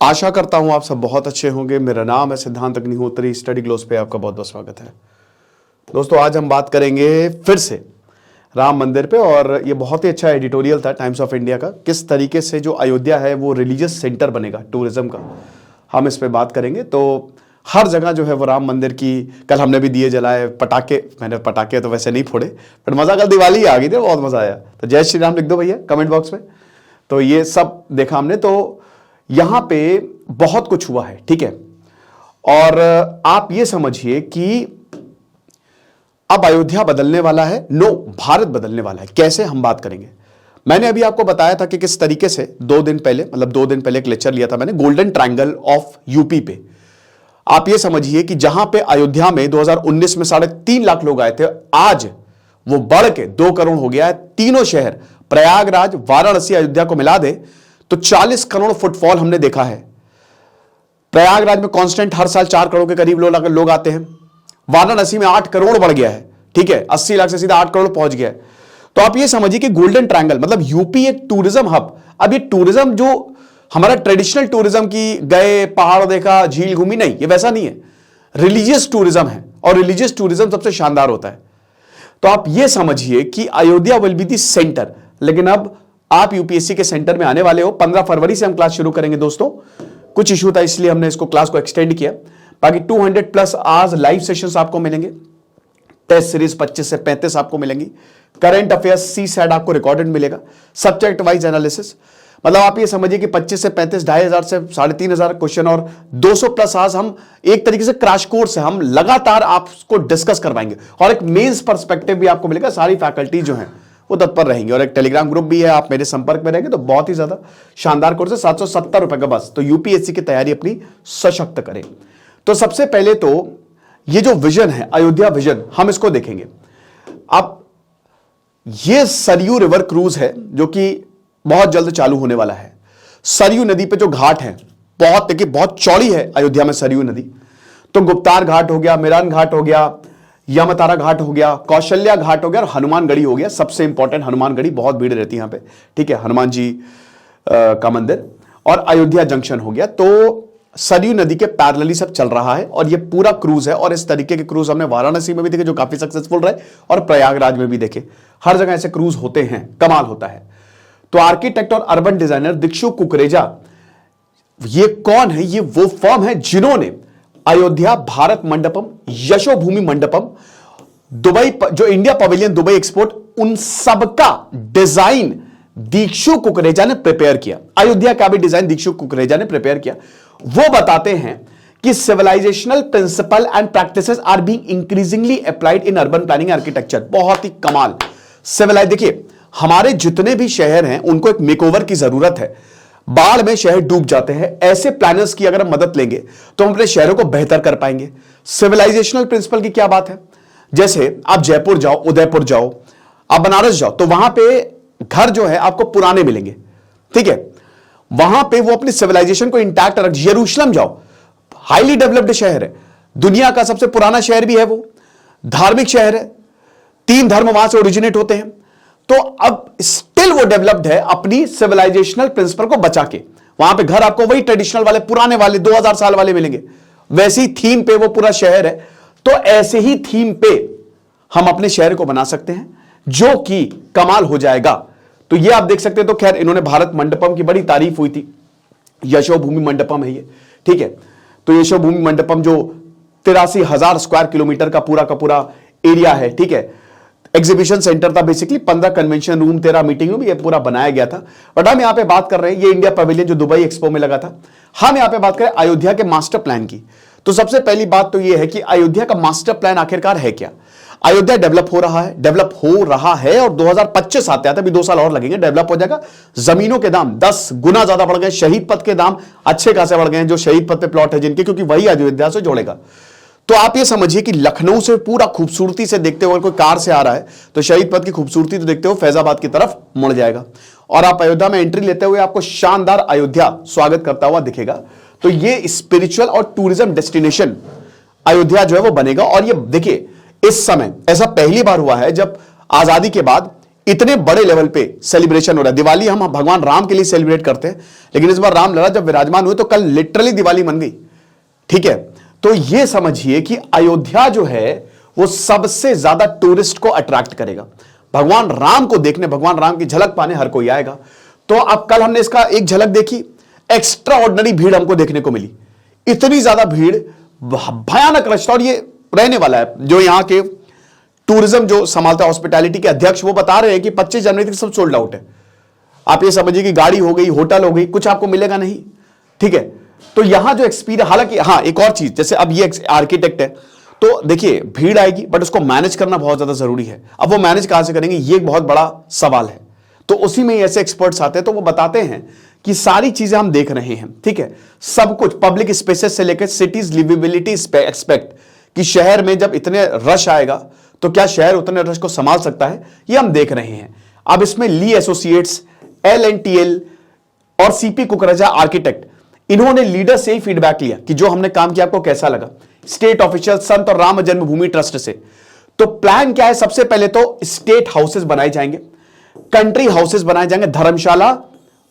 आशा करता हूं आप सब बहुत अच्छे होंगे। मेरा नाम है सिद्धांत अग्निहोत्री। स्टडी ग्लोस पे आपका बहुत बहुत स्वागत है। दोस्तों, आज हम बात करेंगे फिर से राम मंदिर पे, और ये बहुत ही अच्छा एडिटोरियल था टाइम्स ऑफ इंडिया का। किस तरीके से जो अयोध्या है वो रिलीजियस सेंटर बनेगा टूरिज्म का, हम इस पे बात करेंगे। तो हर जगह जो है वो राम मंदिर की, कल हमने भी दिए जलाए, पटाखे, मैंने पटाखे तो वैसे नहीं फोड़े, पर मजा, कल दिवाली आ गई थी, बहुत मजा आया। तो जय श्री राम लिख दो भैया कमेंट बॉक्स में। तो ये सब देखा हमने। तो यहां पे बहुत कुछ हुआ है, ठीक है। और आप ये समझिए कि अब अयोध्या बदलने वाला है, नो, भारत बदलने वाला है। कैसे, हम बात करेंगे। मैंने अभी आपको बताया था कि किस तरीके से 2 दिन पहले, मतलब 2 दिन पहले एक लेक्चर लिया था मैंने गोल्डन ट्रायंगल ऑफ यूपी पे। आप ये समझिए कि जहां पे अयोध्या में 2019 में 3.5 लाख लोग आए थे, आज वो बढ़ के 2 करोड़ हो गया है। तीनों शहर, प्रयागराज, वाराणसी, अयोध्या को मिला दे तो 40 करोड़ फुटफॉल हमने देखा है। प्रयागराज में कांस्टेंट हर साल 4 करोड़ के करीब लोग आते हैं। वाराणसी में 8 करोड़ बढ़ गया है, ठीक है, 80 लाख से सीधा 8 करोड़ पहुंच गया है। तो आप ये समझिए कि गोल्डन ट्रायंगल मतलब यूपी एक टूरिज्म हब। अब ये टूरिज्म जो हमारा ट्रेडिशनल टूरिज्म की, गए पहाड़ देखा, झील घूमी, नहीं, ये वैसा नहीं है। रिलीजियस टूरिज्म है, और रिलीजियस टूरिज्म सबसे शानदार होता है। तो आप ये समझिए कि Ayodhya will be the centre. लेकिन अब आप यूपीएससी के सेंटर में आने वाले हो। 15 फरवरी से हम क्लास शुरू करेंगे दोस्तों। कुछ इशू था इसलिए हमने इसको क्लास को एक्सटेंड किया। बाकी 200+ आवर्स लाइव सेशंस आपको मिलेंगे। टेस्ट सीरीज 25 से 35 आपको मिलेंगी। करंट अफेयर्स CSAT आपको रिकॉर्डेड मिलेगा। सब्जेक्ट वाइज एनालिसिस, मतलब आप ये समझिए कि 25 से 35, 2500 से 3500 क्वेश्चन और 200+ आवर्स हम एक तरीके से क्रैश कोर्स है, हम लगातार आपको डिस्कस करवाएंगे। और एक मेंस पर्सपेक्टिव भी आपको मिलेगा। सारी फैकल्टी जो है वो तत्पर रहेंगे, और एक टेलीग्राम ग्रुप भी है, आप मेरे संपर्क में रहेंगे। तो बहुत ही ज्यादा शानदार कोर्स है, 770 रुपए का बस। तो यूपीएससी की तैयारी अपनी सशक्त करें। तो सबसे पहले तो ये जो विजन है, अयोध्या विजन, हम इसको देखेंगे। अब ये सरयू रिवर क्रूज है जो कि बहुत जल्द चालू होने वाला है। सरयू नदी पे जो घाट है, बहुत, देखिए, बहुत चौड़ी है अयोध्या में सरयू नदी। तो गुप्तार घाट हो गया, मेरान घाट हो गया, यमतारा घाट हो गया, कौशल्या घाट हो गया, और हनुमानगढ़ी हो गया। सबसे इंपॉर्टेंट हनुमानगढ़ी, बहुत भीड़ रहती है यहां पे, ठीक है, हनुमान जी का मंदिर। और अयोध्या जंक्शन हो गया। तो सरयू नदी के पैरेलली सब चल रहा है, और ये पूरा क्रूज है। और इस तरीके के क्रूज हमने वाराणसी में भी देखे जो काफी सक्सेसफुल रहे, और प्रयागराज में भी देखे। हर जगह ऐसे क्रूज होते हैं, कमाल होता है। तो आर्किटेक्ट और अर्बन डिजाइनर दिक्षु कुकरेजा, ये कौन है? ये वो फर्म है जिन्होंने अयोध्या भारत मंडपम, यशोभूमि मंडपम, दुबई, जो इंडिया पवेलियन, दुबई एक्सपोर्ट, उन सबका डिजाइन दीक्षु कुकरेजा ने प्रिपेयर किया। अयोध्या का भी डिजाइन दीक्षु कुकरेजा ने प्रिपेयर किया। वो बताते हैं कि civilisational principle and practices are being increasingly applied in urban planning architecture. बहुत ही कमाल सिविलाइज। देखिए, हमारे जितने भी शहर हैं उनको एक मेकओवर की जरूरत है। बाढ़ में शहर डूब जाते हैं। ऐसे प्लानर्स की अगर हम मदद लेंगे तो हम अपने शहरों को बेहतर कर पाएंगे। सिविलाइजेशनल प्रिंसिपल की क्या बात है? जैसे आप जयपुर जाओ, उदयपुर जाओ, आप बनारस जाओ, तो वहां पे घर जो है आपको पुराने मिलेंगे, ठीक है। वहां पे वो अपनी सिविलाइजेशन को इंटैक्ट रख। यरूशलेम जाओ, हाईली डेवलप्ड शहर है, दुनिया का सबसे पुराना शहर भी है वो, धार्मिक शहर है, 3 धर्म वहां से ओरिजिनेट होते हैं। तो अब स्टिल वो डेवलप्ड है अपनी सिविलाइजेशनल प्रिंसिपल को बचा के। वहां पे घर आपको वही ट्रेडिशनल वाले, पुराने वाले, 2000 साल वाले मिलेंगे। वैसी थीम पे वो पूरा शहर है। तो ऐसे ही थीम पे हम अपने शहर को बना सकते हैं जो कि कमाल हो जाएगा। तो ये आप देख सकते हैं। तो खैर, इन्होंने भारत मंडपम की बड़ी तारीफ हुई थी। यशोभूमि मंडपम है ये, ठीक है। तो यशोभूमि मंडपम जो 83,000 स्क्वायर किलोमीटर का पूरा एरिया है, ठीक है। एग्जीबिशन सेंटर था basically, 15 convention room, 13 meeting room, ये पूरा बनाया गया था। बट हम यहां पे बात कर रहे हैं, ये इंडिया पवेलियन जो दुबई एक्सपो में लगा था। हम यहां पे बात करें अयोध्या के मास्टर प्लान की। तो सबसे पहली बात तो ये है कि अयोध्या का मास्टर प्लान आखिरकार है क्या? अयोध्या डेवलप हो रहा है, और 2025 आते आते, अभी 2 साल और लगेंगे, डेवलप हो जाएगा। जमीनों के दाम 10 गुना ज्यादा बढ़ गए। शहीद पथ के दाम अच्छे खासे बढ़ गए, जो शहीद पथ पे प्लॉट है जिनके, क्योंकि वही अयोध्या से जोड़ेगा। तो आप ये समझिए कि लखनऊ से पूरा खूबसूरती से देखते हुए, कोई कार से आ रहा है तो शहीद पथ की खूबसूरती तो देखते हुए फैजाबाद की तरफ मुड़ जाएगा, और आप अयोध्या में एंट्री लेते हुए आपको शानदार अयोध्या स्वागत करता हुआ दिखेगा। तो ये स्पिरिचुअल और टूरिज्म डेस्टिनेशन अयोध्या जो है वो बनेगा। और ये देखिए, इस समय ऐसा पहली बार हुआ है जब आजादी के बाद इतने बड़े लेवल पे सेलिब्रेशन हो रहा है। दिवाली हम भगवान राम के लिए सेलिब्रेट करते हैं, लेकिन इस बार राम लला जब विराजमान हुए तो कल लिटरली दिवाली मन गई। ठीक है, तो यह समझिए कि अयोध्या जो है वो सबसे ज्यादा टूरिस्ट को अट्रैक्ट करेगा। भगवान राम को देखने, भगवान राम की झलक पाने हर कोई आएगा। तो अब कल हमने इसका एक झलक देखी, एक्स्ट्रा ऑर्डिनरी भीड़ हमको देखने को मिली। इतनी ज्यादा भीड़, भयानक रश, और ये रहने वाला है। जो यहां के टूरिज्म जो संभालता है, हॉस्पिटैलिटी के अध्यक्ष, वो बता रहे हैं कि 25 जनवरी तक सब सोल्ड आउट है। आप ये समझिए कि गाड़ी हो गई, होटल हो गई, कुछ आपको मिलेगा नहीं। ठीक है, तो यहां जो एक्सपीरियंस, हालांकि हाँ एक और चीज, जैसे अब ये आर्किटेक्ट है तो देखिए भीड़ आएगी, बट उसको मैनेज करना बहुत ज्यादा जरूरी है। अब वो मैनेज कहां से करेंगे, ये एक बहुत बड़ा सवाल है। तो उसी में ऐसे एक्सपर्ट्स आते हैं, तो वो बताते हैं कि सारी चीजें हम देख रहे हैं। ठीक है, सब कुछ पब्लिक स्पेसेस से लेकर सिटीज लिविबिलिटी एक्सपेक्ट, कि शहर में जब इतने रश आएगा तो क्या शहर उतने रश को संभाल सकता है, ये हम देख रहे हैं। अब इसमें ली एसोसिएट्स, LNTL और CP कुकरेजा आर्किटेक्ट, इन्होंने लीडर से ही फीडबैक लिया कि जो हमने काम किया आपको कैसा लगा। स्टेट ऑफिशियल, संत और राम जन्मभूमि ट्रस्ट से तो प्लान क्या है, सबसे पहले तो स्टेट हाउसेस बनाए जाएंगे, कंट्री हाउसेस बनाए जाएंगे, धर्मशाला,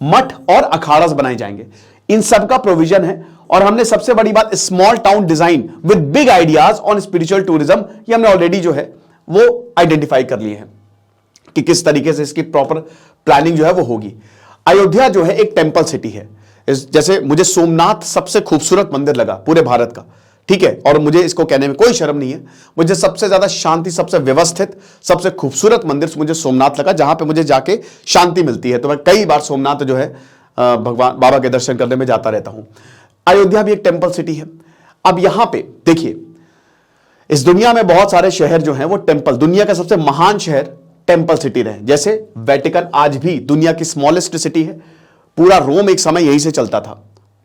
मठ और अखाड़ास बनाए जाएंगे। इन सब का प्रोविजन है। और हमने सबसे बड़ी बात, small town design with big ideas on spiritual tourism, ये हमने ऑलरेडी जो है वो आइडेंटिफाई कर लिए हैं कि किस तरीके से इसकी प्रॉपर प्लानिंग जो है वो होगी। अयोध्या जो है एक टेंपल सिटी है। जैसे मुझे सोमनाथ सबसे खूबसूरत मंदिर लगा पूरे भारत का। ठीक है, और मुझे इसको कहने में कोई शर्म नहीं है। मुझे सबसे ज्यादा शांति, सबसे व्यवस्थित, सबसे खूबसूरत मंदिर मुझे सोमनाथ लगा, जहां पे मुझे जाके शांति मिलती है। तो मैं कई बार सोमनाथ जो है भगवान बाबा के दर्शन करने में जाता रहता हूं। अयोध्या भी एक टेंपल सिटी है। अब यहां पे देखिए, इस दुनिया में बहुत सारे शहर जो हैं वो टेंपल, दुनिया का सबसे महान शहर टेंपल सिटी रहे। जैसे वेटिकन आज भी दुनिया की स्मॉलेस्ट सिटी है। पूरा रोम एक समय यहीं से चलता था।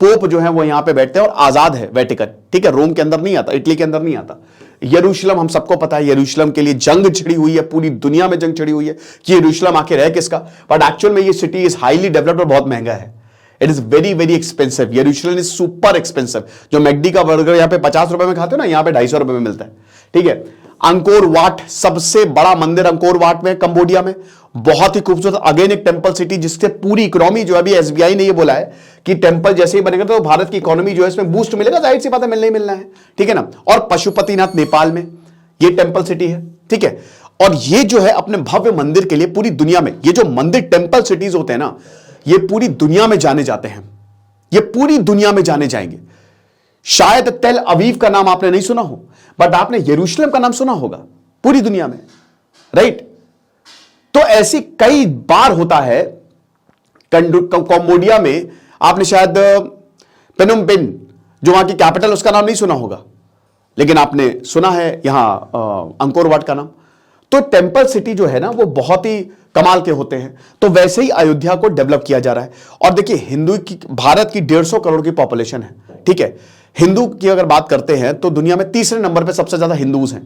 पोप जो है वो यहां पे बैठते हैं और आजाद है वेटिकन। ठीक है, रोम के अंदर नहीं आता, इटली के अंदर नहीं आता। यरूशलेम हम सबको पता है, यरूशलेम के लिए जंग छिड़ी हुई है, पूरी दुनिया में जंग छिड़ी हुई है कि यरूशलेम आखिर है किसका। बट एक्चुअल में ये सिटी इज हाईली डेवलप्ड और बहुत महंगा है। It is very very expensive. यरूशलेम इज सुपर एक्सपेंसिव। जो मैकडी का बर्गर यहाँ पे 50 रुपए में खाते हो ना, यहाँ पे 250 रुपए में मिलता है। ठीक है, अंकोर वाट, सबसे बड़ा मंदिर अंकोर वाट में, कंबोडिया में, बहुत ही खूबसूरत, अगेन एक टेंपल सिटी, जिससे पूरी इकोनॉमी जो अभी SBI ने ये बोला है कि टेंपल जैसे ही बनेगा तो भारत की इकोनॉमी जो है इसमें बूस्ट मिलेगा। जाहिर सी बात है, मिलना ही मिलना है। ठीक है ना। और पशुपतिनाथ नेपाल में ये टेंपल सिटी है। ठीक है, और ये जो है अपने भव्य मंदिर के लिए पूरी दुनिया में, ये जो मंदिर टेंपल सिटीज होते हैं ना, ये पूरी दुनिया में जाने जाते हैं। ये पूरी दुनिया में जाने जाएंगे। शायद तेल अवीव का नाम आपने नहीं सुना हो, बट आपने यरूशलेम का नाम सुना होगा पूरी दुनिया में, राइट। तो ऐसी कई बार होता है। कंबोडिया में आपने शायद पेनोम पेन, जो वहां की कैपिटल, उसका नाम नहीं सुना होगा, लेकिन आपने सुना है यहां अंकोर वाट का नाम। तो टेंपल सिटी जो है ना वो बहुत ही कमाल के होते हैं। तो वैसे ही अयोध्या को डेवलप किया जा रहा है। और देखिए, हिंदू की, भारत की 150 करोड़ की पॉपुलेशन है। ठीक है, हिंदू की अगर बात करते हैं तो दुनिया में तीसरे नंबर पे सबसे ज्यादा हिंदूज हैं।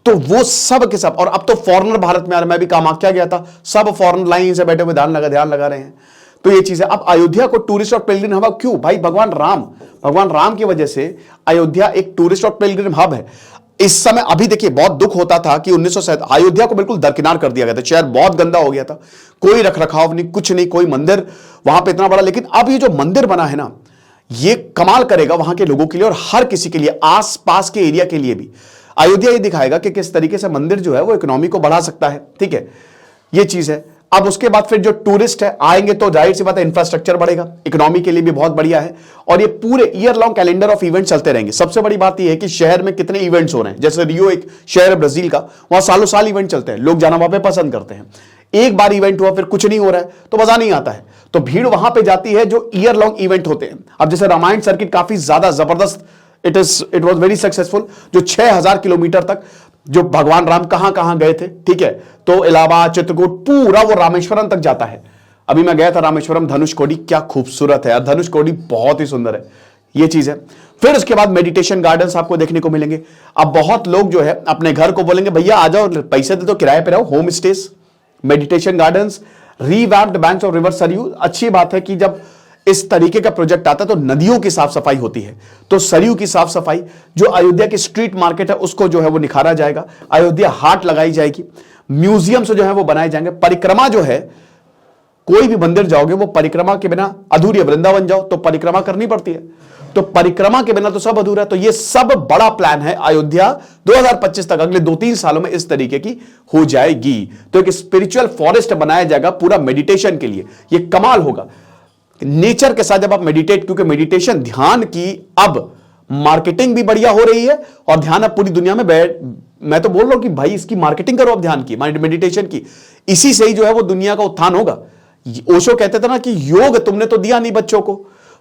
तो वो सब के सब, और अब तो फॉरेनर भारत में आ रहे। मैं भी कामाख्या गया था, सब फॉरेनर लाइन से बैठे हुए ध्यान लगा रहे हैं। तो ये चीज है। अब अयोध्या को टूरिस्ट और पिलग्रिम हब क्यों? भाई भगवान राम की वजह से अयोध्या एक टूरिस्ट और पिलग्रिम हब है। इस समय अभी देखिए, बहुत दुख होता था कि 1907 अयोध्या को बिल्कुल दरकिनार कर दिया गया था। शहर बहुत गंदा हो गया था, कोई रखरखाव नहीं, कुछ नहीं, कोई मंदिर वहां पे इतना बड़ा। लेकिन अब ये जो मंदिर बना है ना, ये कमाल करेगा वहां के लोगों के लिए और हर किसी के लिए, आस पास के एरिया के लिए भी। अयोध्या ये दिखाएगा कि किस तरीके से मंदिर जो है वो इकोनॉमी को बढ़ा सकता है। ठीक है, ये चीज है। अब उसके बाद फिर जो टूरिस्ट है आएंगे तो जाहिर सी बात है इंफ्रास्ट्रक्चर बढ़ेगा, इकोनॉमी के लिए भी बहुत बढ़िया है। और ये पूरे year long calendar of event चलते रहेंगे। सबसे बड़ी बात यह है कि शहर में कितने इवेंट्स हो रहे हैं। जैसे रियो एक शहर है ब्राजील का, वहां सालों साल इवेंट चलते हैं, लोग जाना वहां पे पसंद करते हैं। एक बार इवेंट हुआ फिर कुछ नहीं हो रहा है तो मजा नहीं आता है। तो भीड़ वहां पे जाती है जो ईयर लॉन्ग इवेंट होते हैं। अब जैसे रामायण सर्किट काफी ज्यादा जबरदस्त, इट वॉज वेरी सक्सेसफुल, जो 6000 किलोमीटर तक जो भगवान राम कहां कहां गए थे। ठीक है, तो इलाहाबाद, चित्रकूट, पूरा वो रामेश्वरम तक जाता है। अभी मैं गया था रामेश्वरम, धनुषकोडी, क्या खूबसूरत है। धनुषकोडी बहुत ही सुंदर है, ये चीज है। फिर उसके बाद मेडिटेशन गार्डन्स आपको देखने को मिलेंगे। अब बहुत लोग जो है अपने घर को बोलेंगे भैया आ जाओ, पैसे दे दो, किराए पे रहो, home stage, meditation gardens, revamped banks of river Saryu. अच्छी बात है कि जब इस तरीके का प्रोजेक्ट आता है तो नदियों की साफ सफाई होती है। तो सरयू की साफ सफाई, जो अयोध्या की स्ट्रीट मार्केट है उसको जो है वो निखारा जाएगा। अयोध्या हाट लगाई जाएगी। म्यूजियम जो है वो बनाए जाएंगे। परिक्रमा जो है, कोई भी मंदिर जाओगे वो परिक्रमा के बिना अधूरी है। वृंदावन जाओ तो परिक्रमा करनी पड़ती है, तो परिक्रमा के बिना तो सब अधूरा है। तो ये सब बड़ा प्लान है, अयोध्या 2025 तक, अगले 2-3 सालों में इस तरीके की हो जाएगी। तो एक स्पिरिचुअल फॉरेस्ट बनाया जाएगा पूरा मेडिटेशन के लिए। ये कमाल होगा नेचर के साथ जब आप मेडिटेट, क्योंकि मेडिटेशन ध्यान की अब मार्केटिंग भी बढ़िया हो रही है और ध्यान अब पूरी दुनिया में मैं तो बोल रहा हूं कि भाई इसकी मार्केटिंग करो, अब ध्यान की, मेडिटेशन की। इसी से ही जो है वो दुनिया का उत्थान होगा। ओशो कहते थे ना कि योग तुमने तो दिया नहीं बच्चों को,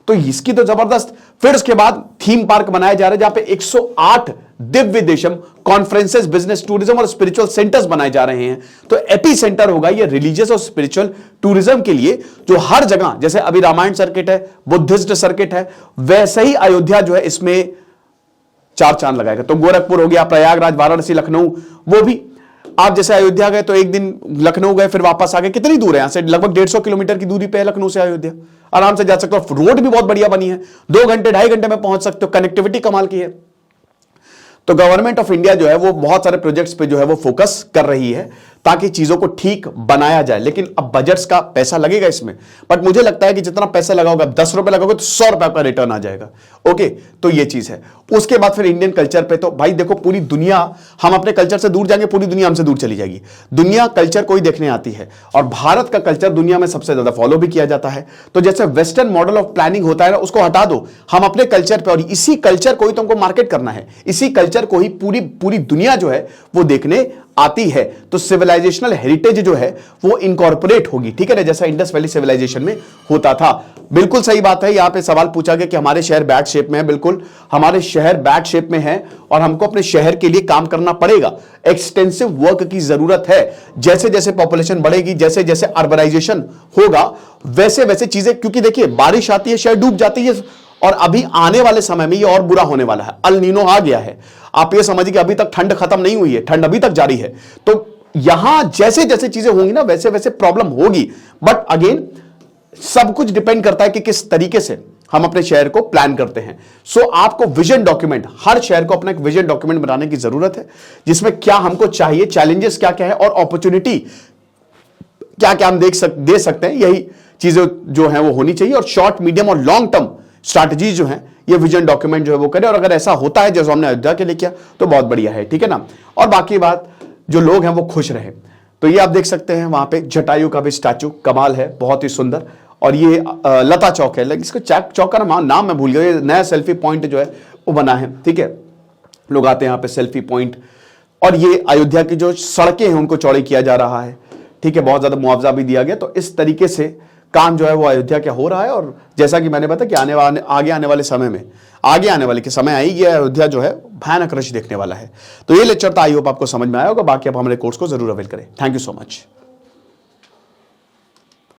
तो इसकी तो जबरदस्त। फिर उसके बाद थीम पार्क बनाया जा रहा है जहां पे 108 Divya Desam, conferences, business, tourism और स्पिरिचुअल सेंटर्स बनाए जा रहे हैं। तो एपी सेंटर होगा ये रिलीजियस और स्पिरिचुअल टूरिज्म के लिए, जो हर जगह, जैसे अभी रामायण सर्किट है, बुद्धिस्ट सर्किट है, वैसे ही अयोध्या जो है इसमें 4 चांद लगाएगा। तो गोरखपुर हो गया, प्रयागराज, वाराणसी, लखनऊ, वो भी आप जैसे अयोध्या गए तो एक दिन लखनऊ गए फिर वापस आ गए। कितनी दूर है यहां से? लगभग 150 किलोमीटर की दूरी पे है लखनऊ से अयोध्या। आराम से जा सकते हो, रोड भी बहुत बढ़िया बनी है, 2 घंटे 2.5 घंटे में पहुंच सकते हो, कनेक्टिविटी कमाल की है। तो गवर्नमेंट ऑफ इंडिया जो है वो बहुत सारे प्रोजेक्ट्स पे जो है वो फोकस कर रही है ताकि चीजों को ठीक बनाया जाए। लेकिन अब बजट्स का पैसा लगेगा इसमें, बट मुझे लगता है कि जितना पैसा लगाओगे, 10 रुपए लगाओगे तो 100 रुपए का रिटर्न आ जाएगा। ओके, तो ये चीज है। उसके बाद फिर इंडियन कल्चर पे, तो भाई देखो पूरी दुनिया, हम अपने कल्चर से दूर जाएंगे, पूरी दुनिया हमसे दूर चली जाएगी। दुनिया कल्चर कोई देखने आती है और भारत का कल्चर दुनिया में सबसे ज्यादा फॉलो भी किया जाता है। तो जैसे वेस्टर्न मॉडल ऑफ प्लानिंग होता है ना, उसको हटा दो, हम अपने कल्चर पे, और इसी कल्चर को ही तुमको मार्केट करना है, इसी कल्चर को ही पूरी दुनिया जो है वो देखने आती है। तो सिविलाइजेशनल हेरिटेज जो है वो इनकॉर्पोरेट होगी, ठीक है ना, जैसा इंडस वैली सिविलाइजेशन में होता था। बिल्कुल सही बात है। यहां पे सवाल पूछा गया कि हमारे शहर बैड शेप में है। बिल्कुल, हमारे शहर बैड शेप में है और हमको अपने शहर के लिए काम करना पड़ेगा। एक्सटेंसिव वर्क की जरूरत है। जैसे जैसे पॉपुलेशन बढ़ेगी, जैसे जैसे अर्बनाइजेशन होगा, वैसे वैसे चीजें, क्योंकि देखिए बारिश आती है, शहर डूब जाती है, और अभी आने वाले समय में ये और बुरा होने वाला है। अल नीनो आ गया है। आप ये समझिए कि अभी तक ठंड खत्म नहीं हुई है, ठंड अभी तक जारी है। तो यहां जैसे जैसे चीजें होंगी ना, वैसे वैसे प्रॉब्लम होगी। बट अगेन सब कुछ डिपेंड करता है कि किस तरीके से हम अपने शहर को प्लान करते हैं। सो आपको विजन डॉक्यूमेंट, हर शहर को अपना एक विजन डॉक्यूमेंट बनाने की जरूरत है, जिसमें क्या हमको चाहिए, चैलेंजेस क्या क्या है और अपॉर्चुनिटी क्या क्या हम दे सकते हैं। यही चीजें जो है वो होनी चाहिए। और शॉर्ट, मीडियम और लॉन्ग टर्म स्ट्रैटेजी जो है ये विजन डॉक्यूमेंट जो है वो करें। और अगर ऐसा होता है जैसे हमने अयोध्या के लिए किया तो बहुत बढ़िया है, ठीक है ना। और बाकी बात, जो लोग हैं वो खुश रहे। तो ये आप देख सकते हैं वहां पे जटायु का भी स्टैचू कमाल है, बहुत ही सुंदर। और ये लता चौक है, लेकिन इसको चौक का नाम मैं भूल गया। ये नया सेल्फी पॉइंट जो है वो बना है, ठीक है, लोग आते हैं यहाँ पे सेल्फी पॉइंट। और ये अयोध्या की जो सड़कें हैं उनको चौड़ी किया जा रहा है, ठीक है, बहुत ज्यादा मुआवजा भी दिया गया। तो इस तरीके से काम जो है वो अयोध्या क्या हो रहा है। और जैसा कि मैंने बताया कि आगे आने वाले समय में, आगे आने वाले के समय आई गया, अयोध्या जो है भयानक रश देखने वाला है। तो ये लेक्चर था, आई होप आपको समझ में आया होगा। बाकी आप हमारे कोर्स को जरूर अवेल करें। Thank you so much.